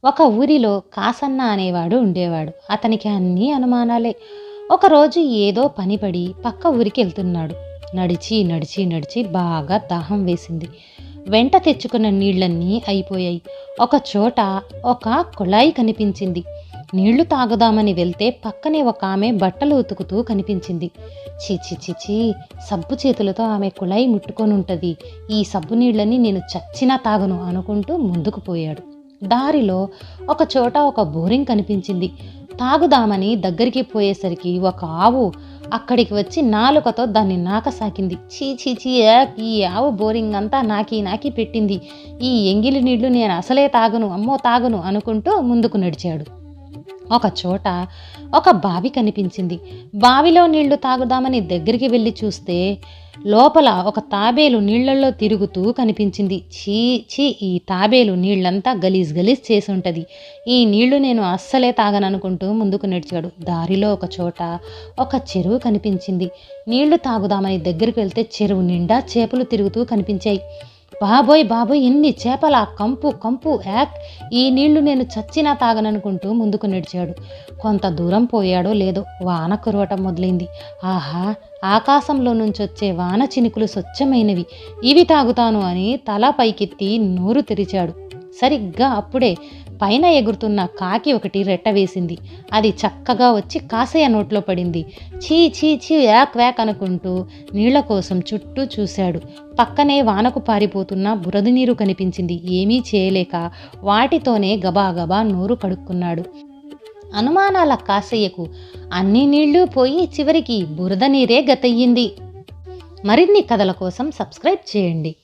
ఒక ఊరిలో కాసన్న అనేవాడు ఉండేవాడు. అతనికి అన్నీ అనుమానాలే. ఒకరోజు ఏదో పనిపడి పక్క ఊరికి వెళ్తున్నాడు. నడిచి నడిచి నడిచి బాగా దాహం వేసింది. వెంట తెచ్చుకున్న నీళ్లన్నీ అయిపోయాయి. ఒక చోట ఒక కుళాయి కనిపించింది. నీళ్లు తాగుదామని వెళ్తే పక్కనే ఒక ఆమె బట్టలు ఉతుకుతూ కనిపించింది. చీచి చీచి, సబ్బు చేతులతో ఆమె కుళాయి ముట్టుకొనుంటది. ఈ సబ్బు నీళ్ళని నేను చచ్చినా తాగను అనుకుంటూ ముందుకు పోయాడు. దారిలో ఒక చోట ఒక బోరింగ్ కనిపించింది. తాగుదామని దగ్గరికి పోయేసరికి ఒక ఆవు అక్కడికి వచ్చి నాలుకతో దాన్ని నాకసాకింది. చీ చీ చీ, ఈ ఆవు బోరింగ్ అంతా నాకి నాకి పెట్టింది. ఈ ఎంగిలి నీళ్లు నేను అసలే తాగను, అమ్మో తాగను అనుకుంటూ ముందుకు నడిచాడు. ఒక చోట ఒక బావి కనిపించింది. బావిలో నీళ్లు తాగుదామని దగ్గరికి వెళ్ళి చూస్తే లోపల ఒక తాబేలు నీళ్లలో తిరుగుతూ కనిపించింది. చీ చీ, ఈ తాబేలు నీళ్లంతా గలీజ్ గలీజ్ చేసి ఉంటుంది. ఈ నీళ్లు నేను అస్సలే తాగననుకుంటూ ముందుకు నడిచాడు. దారిలో ఒక చోట ఒక చెరువు కనిపించింది. నీళ్లు తాగుదామని దగ్గరికి వెళ్తే చెరువు నిండా చేపలు తిరుగుతూ కనిపించాయి. బాబోయ్ బాబోయ్, ఎన్ని చేపలా, కంపు కంపు, యాక్, ఈ నీళ్లు నేను చచ్చినా తాగననుకుంటూ ముందుకు నడిచాడు. కొంత దూరం పోయాడో లేదో వాన కురవటం మొదలైంది. ఆహా, ఆకాశంలో నుంచి వచ్చే వాన చినుకులు స్వచ్ఛమైనవి, ఇవి తాగుతాను అని తల పైకెత్తి నోరు తెరిచాడు. సరిగ్గా అప్పుడే పైన ఎగురుతున్న కాకి ఒకటి రెట్ట వేసింది. అది చక్కగా వచ్చి కాసయ్య నోట్లో పడింది. చీ చీ చీ, యాక్ వ్యాక్ అనుకుంటూ నీళ్ల కోసం చుట్టూ చూశాడు. పక్కనే వానకు పారిపోతున్న బురద నీరు కనిపించింది. ఏమీ చేయలేక వాటితోనే గబాగబా నోరు కడుక్కున్నాడు. అనుమానాల కాసయ్యకు అన్ని నీళ్లు పోయి చివరికి బురద నీరే గతయ్యింది. మరిన్ని కథల కోసం సబ్స్క్రైబ్ చేయండి.